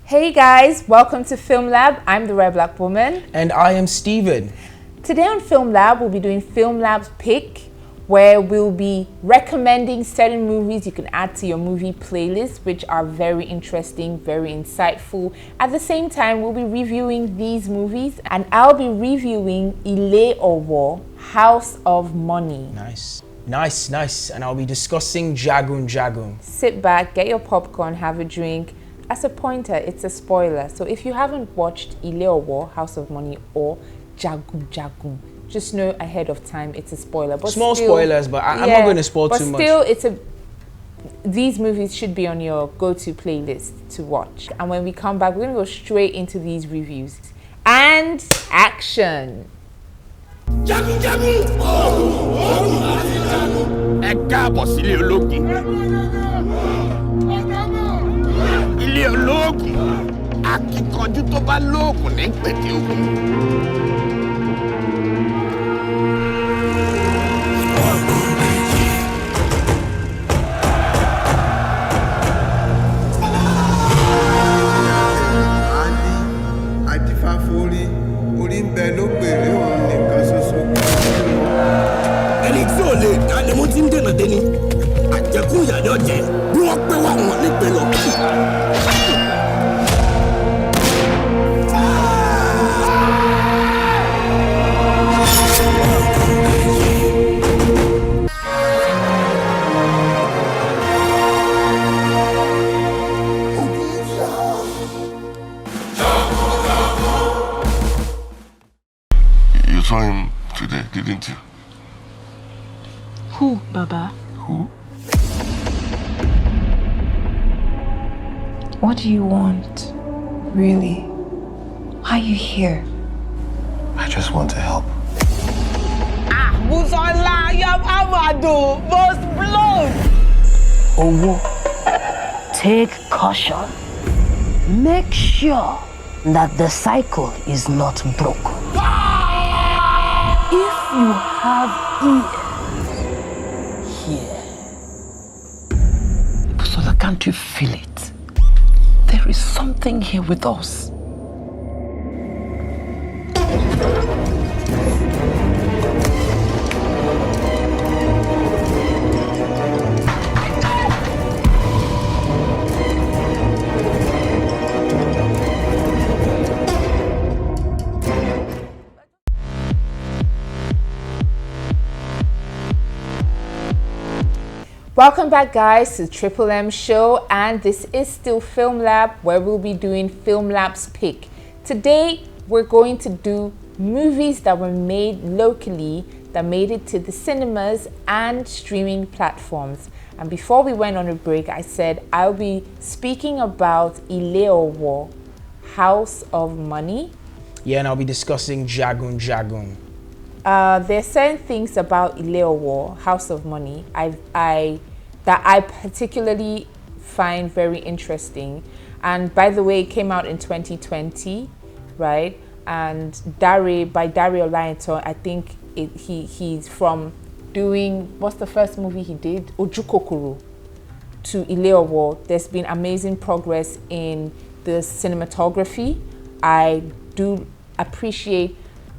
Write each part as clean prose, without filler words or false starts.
Hey guys, welcome to Filmlab. I'm the Red Black Woman. And I am Steven. Today on Filmlab, we'll be doing Filmlab's Pick, where we'll be recommending certain movies you can add to your movie playlist, which are very interesting, very insightful. At the same time, we'll be reviewing these movies, and I'll be reviewing ILE OWO, House of Money. Nice. And I'll be discussing Jagun Jagun. Sit back, get your popcorn, have a drink. As a pointer, it's a spoiler. So if you haven't watched ILE OWO, House of Money, or Jagun Jagun, just know ahead of time it's a spoiler. But Small still, spoilers, but I'm not going to spoil too much. But still, these movies should be on your go-to playlist to watch. And when we come back, we're going to go straight into these reviews. And action! Jagun Jagun! Ẹ káàbọ̀ sílé ológun. Ilé ológun. Akíkanjú tó bá lóògùn ní pètè ogun. Orí ń bẹ ló pèrè òun nìkan ṣoṣo. Ẹni tí ò lè dá ni mo ti ń dènà déni. Àjẹkù ìyàdọ̀ jẹ bí wọ́n pé wà wọ́n nígbè lọ. You saw him today, didn't you? Who, Baba? Who? What do you want? Really? Why are you here? I just want to help. Busola, you have Amado, most blood. Owo, take caution. Make sure that the cycle is not broken. If you have ears, hear. Busola, can't you feel it? There is something here with us. Welcome back, guys, to Triple M Show, and this is still Filmlab, where we'll be doing Filmlab's Pick. Today, we're going to do movies that were made locally, that made it to the cinemas and streaming platforms. And before we went on a break, I said I'll be speaking about ILE OWO, House of Money. Yeah, and I'll be discussing Jagun Jagun. There are certain things about ILE OWO, House of Money, that I particularly find very interesting. And by the way, it came out in 2020, right? And Dare Olaitan, I think he's from doing, what's the first movie he did? Ojukokoro to ILE OWO. There's been amazing progress in the cinematography. I do appreciate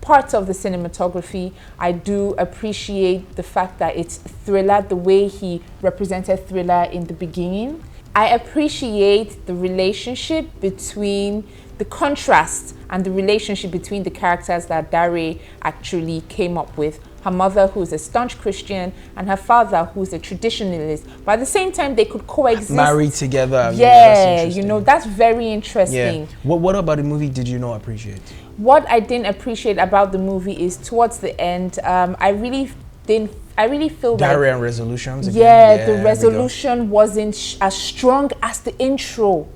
parts of the cinematography. I do appreciate the fact that it's thriller, the way he represented thriller in the beginning. I appreciate the relationship between the contrast and the relationship between the characters that Dare actually came up with. Her mother, who's a staunch Christian, and her father, who's a traditionalist. But at the same time, they could coexist. Married together. Yeah, you know, that's very interesting. Yeah. What about the movie did you not appreciate? What I didn't appreciate about the movie is towards the end, I really feel Dare like and resolutions again? Yeah, the resolution wasn't as strong as the intro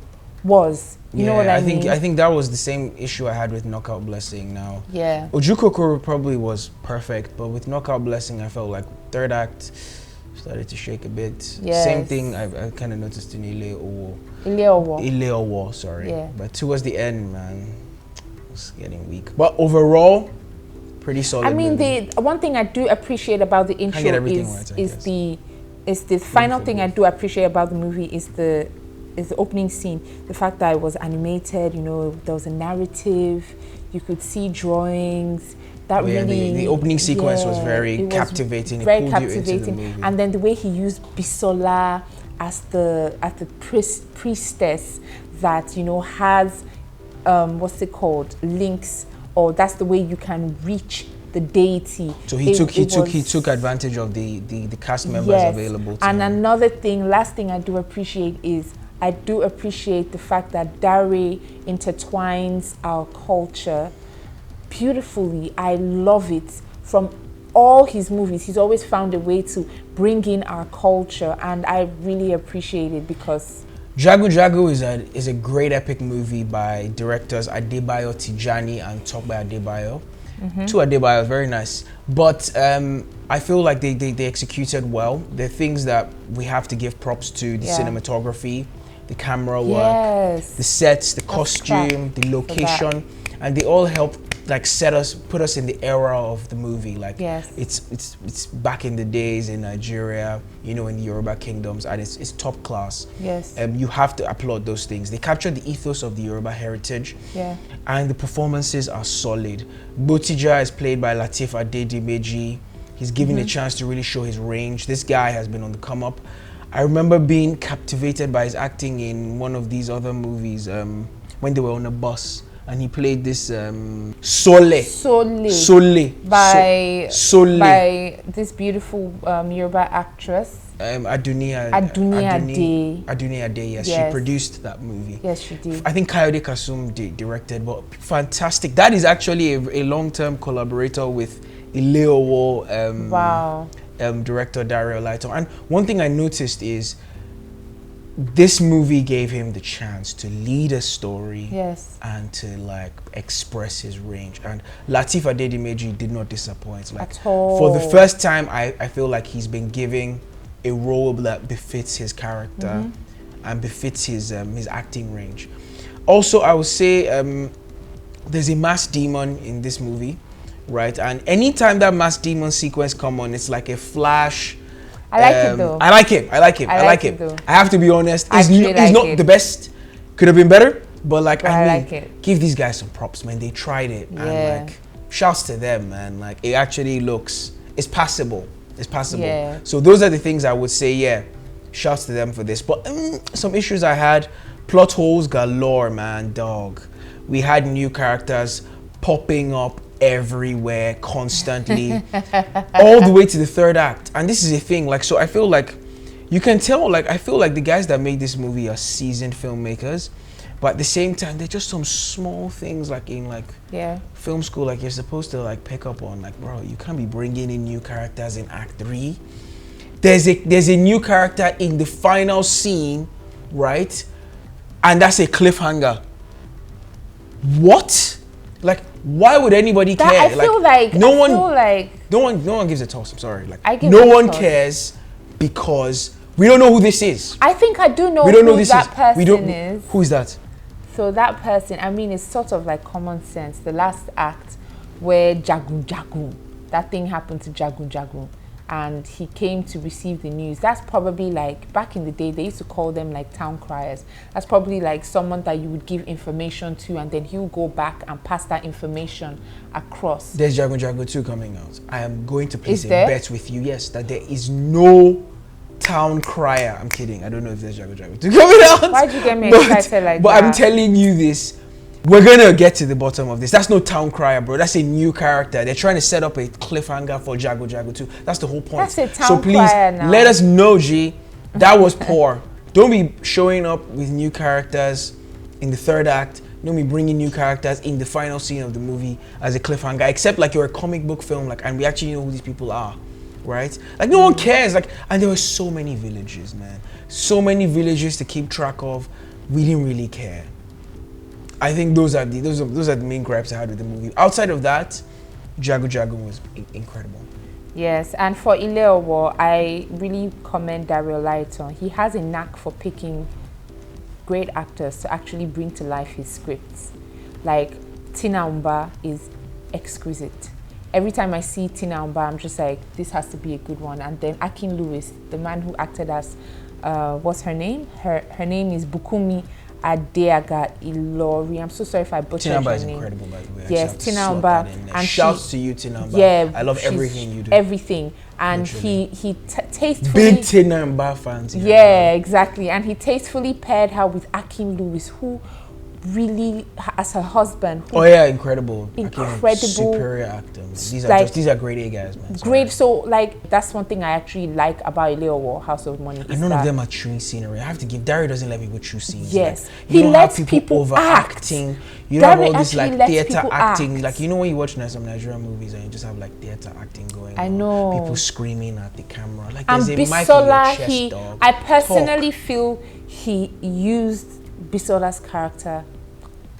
was. You know what I mean? I think that was the same issue I had with Knockout Blessing now. Yeah. Ojukokoro probably was perfect, but with Knockout Blessing, I felt like third act started to shake a bit. Yes. Same thing I kind of noticed in ILE OWO. ILE OWO, sorry. Yeah. But towards the end, man, it was getting weak. But overall, pretty solid. I mean, movie. the one thing I do appreciate about the intro is the final thing I do appreciate about the movie is the is the opening scene. The fact that it was animated, you know, there was a narrative, you could see drawings. That really, the opening sequence was very captivating. Very it pulled captivating. you into the movie. And then the way he used Bisola as the priestess that, you know, has what's it called, links, or that's the way you can reach the deity. So he took advantage of the cast members available to and him. Another thing, last thing I do appreciate is I do appreciate the fact that Dare intertwines our culture beautifully. I love it. From all his movies, he's always found a way to bring in our culture, and I really appreciate it because Jagun Jagun is a great epic movie by directors Adebayo Tijani and Tope Adebayo. Two Adebayo, very nice. But I feel like they executed well. There are things that we have to give props to: the cinematography, the camera work, the sets, the costume, the location, and they all help like put us in the era of the movie. Like it's back in the days in Nigeria, you know, in the Yoruba kingdoms, and it's top class. You have to applaud those things. They capture the ethos of the Yoruba heritage, and the performances are solid. Botija is played by Lateef Adedimeji. He's given a chance to really show his range. This guy has been on the come up. I remember being captivated by his acting in one of these other movies when they were on a bus. And he played this Sole by this beautiful Yoruba actress. Adeaga-Ilori. Yes, she produced that movie. Yes, she did. I think Kayode Kasum directed, but fantastic. That is actually a long-term collaborator with ILE OWO, director Dare Olaitan. And one thing I noticed is this movie gave him the chance to lead a story and to like express his range. And Lateef Adedimeji did not disappoint. Like at all. For the first time, I feel like he's been giving a role that befits his character and befits his acting range. Also, I would say there's a mass demon in this movie, right? And anytime that mass demon sequence come on, it's like a flash. I like it though. I like him. Though. I have to be honest. He's like not the best. Could have been better, but like I mean, like it. Give these guys some props, man. They tried it, and like shouts to them, man. Like it actually it's passable. It's passable. Yeah. So those are the things I would say. Shouts to them for this. But some issues I had: plot holes galore, man. Dog. We had new characters popping up everywhere constantly all the way to the third act, and this is a thing. Like, so I feel like you can tell, like I feel like the guys that made this movie are seasoned filmmakers, but at the same time they're just some small things like in like film school, like you're supposed to like pick up on. Like, bro, you can't be bringing in new characters in act 3. There's a new character in the final scene, right? And that's a cliffhanger. What? Like, why would anybody care? I feel like no one gives a toss. I'm sorry. Like, no one cares because we don't know who this is. I think I do know who that person is. Who is that? So that person, I mean, it's sort of like common sense. The last act where Jagun Jagun, that thing happened to Jagun Jagun, and he came to receive the news. That's probably like, back in the day, they used to call them like town criers. That's probably like someone that you would give information to, and then he'll go back and pass that information across. There's Jagun Jagun 2 coming out. I am going to place a bet with you, yes, that there is no town crier. I'm kidding. I don't know if there's Jagun Jagun 2 coming out. Why'd you get me excited like that? But I'm telling you this. We're gonna get to the bottom of this. That's no town crier, bro. That's a new character. They're trying to set up a cliffhanger for Jagun Jagun 2. That's the whole point. That's a town so please crier now. Let us know, G. That was poor. Don't be showing up with new characters in the third act. Don't be bringing new characters in the final scene of the movie as a cliffhanger. Except like you're a comic book film, like, and we actually know who these people are, right? Like no one cares. Like, and there were so many villages, man. So many villages to keep track of. We didn't really care. I think those are the main gripes I had with the movie. Outside of that, Jagun Jagun was incredible. Yes, and for ILE OWO, I really commend Dare Olaitan. He has a knack for picking great actors to actually bring to life his scripts. Like Tina Umba is exquisite. Every time I see Tina Umba, I'm just like, this has to be a good one. And then Akin Lewis, the man who acted as what's her name? Her name is Bukunmi Adeaga-Ilori. I'm so sorry if I butchered her name. Tinamba is incredible, by the way. Yes, Tinamba. And shouts to you, Tinamba. Yeah, I love everything you do. Everything. And Literally. he tastefully... Big Tinamba fans. Yeah, exactly. And he tastefully paired her with Akin Lewis, who really, as her husband. Oh yeah, incredible. Incredible. Superior actor. These are grade A guys, man. Great. So like that's one thing I actually like about ILE OWO, House of Money. And none of them are chewing scenery. I have to give Dare doesn't let people chew scenes. Yes, like, he lets people overacting. You Dare have all this like theater acting. Act. Like you know when you watch some Nigerian movies and you just have like theater acting going. I know. People screaming at the camera. Like And there's a mic in Bisola, your chest, dog. I personally feel he used Bisola's character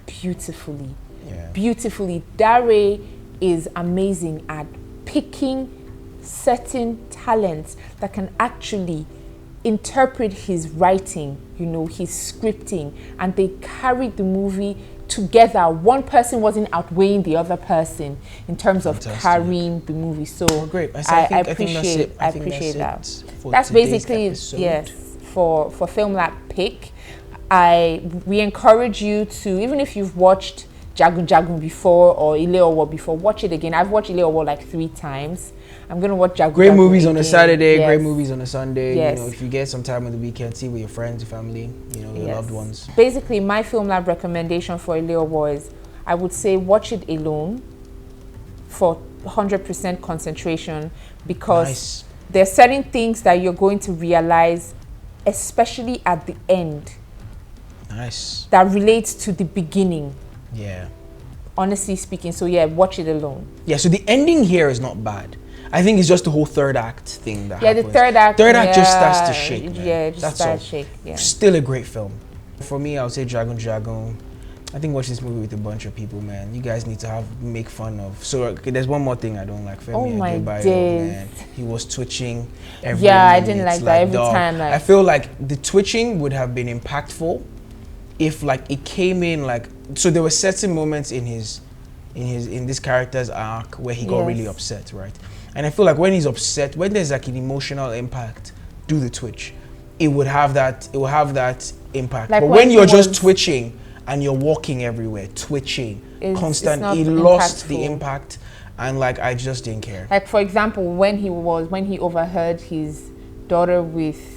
beautifully. Yeah. Beautifully. Dare is amazing at picking certain talents that can actually interpret his writing, you know, his scripting, and they carried the movie together. One person wasn't outweighing the other person in terms of carrying the movie. So great. I appreciate that. That's basically yes for Filmlab pick. We encourage you to, even if you've watched Jagun Jagun before or ILE OWO before, watch it again. I've watched ILE OWO like 3 times. I'm gonna watch Jagun Great Jagun movies again. on a Saturday, yes. Great movies on a Sunday. Yes. You know, if you get some time on the weekend, see with your friends, your family, you know, your loved ones. Basically, my Filmlab recommendation for ILE OWO is, I would say watch it alone for 100% concentration, because there's certain things that you're going to realize, especially at the end. Nice. That relates to the beginning. Yeah. Honestly speaking, so yeah, watch it alone. Yeah, so the ending here is not bad. I think it's just the whole third act thing that happens. The third act. Third act just starts to shake, man. Yeah, it just That's starts all. to shake. Yeah. Still a great film. For me, I would say Jagun Jagun. I think watch this movie with a bunch of people, man. You guys need to make fun of. So okay, there's one more thing I don't like. Femi Adebayo, man. He was twitching every minute. I didn't like that every time. Like, I feel like the twitching would have been impactful if like it came in like, so there were certain moments in this character's arc where he got really upset, right? And I feel like when he's upset, when there's like an emotional impact, do the twitch. It will have that impact. Like but when you're just twitching and you're walking everywhere, twitching, constant, he lost the impact, and like I just didn't care. Like for example, when he overheard his daughter with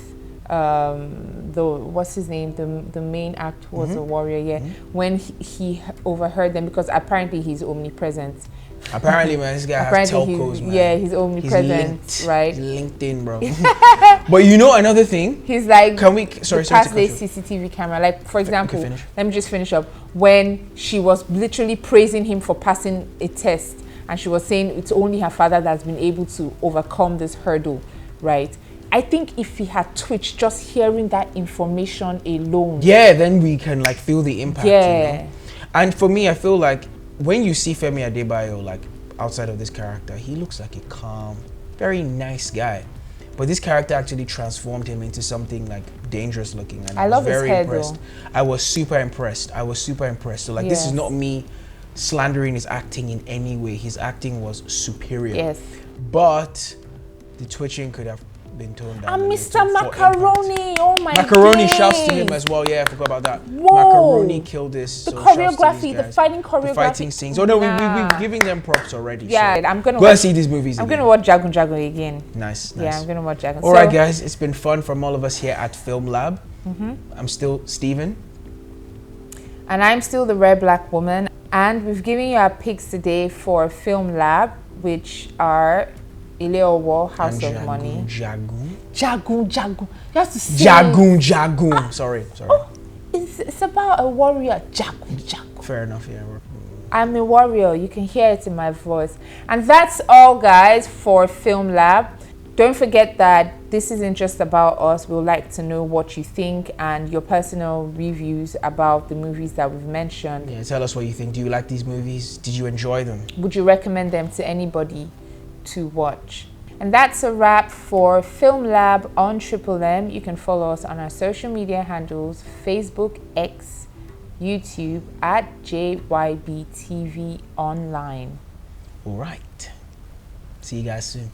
what's his name, the main actor was a warrior, when he overheard them, because apparently he's omnipresent. Apparently, man, this guy has telcos, man. Yeah, he's omnipresent, right? He's linked in, bro. But you know another thing? He's like, can we, sorry, past the CCTV camera. Like, for example, let me just finish up. When she was literally praising him for passing a test, and she was saying it's only her father that's been able to overcome this hurdle, right? I think if he had twitched, just hearing that information alone. Yeah, then we can like feel the impact. Yeah. You know? And for me, I feel like when you see Femi Adebayo, like outside of this character, he looks like a calm, very nice guy. But this character actually transformed him into something like dangerous looking. And I was very impressed. Though. I was super impressed. So like this is not me slandering his acting in any way. His acting was superior. Yes. But the twitching could have been toned down. And Mr. Macaroni, oh my god. Macaroni, shouts to him as well. Yeah, I forgot about that. Whoa. Macaroni killed this. The choreography, the fighting choreography. The fighting scenes. Oh no, we're giving them props already. Yeah, so I'm gonna go and see these movies. I'm gonna watch Jagun Jagun again. Nice. Yeah, I'm gonna watch Jagun. All right, guys, it's been fun from all of us here at Filmlab. I'm still Steven. And I'm still the Red Black Woman. And we've given you our picks today for Filmlab, which are ILE OWO, House of Money. Jagun. You have to say Jagun. Sorry. Oh, it's about a warrior. Jagun. Fair enough, yeah. I'm a warrior. You can hear it in my voice. And that's all, guys, for Filmlab. Don't forget that this isn't just about us. We'd like to know what you think and your personal reviews about the movies that we've mentioned. Yeah, tell us what you think. Do you like these movies? Did you enjoy them? Would you recommend them to anybody to watch? And that's a wrap for Filmlab on Triple M. You can follow us on our social media handles, Facebook, X, YouTube at JYBTV Online. All right. See you guys soon.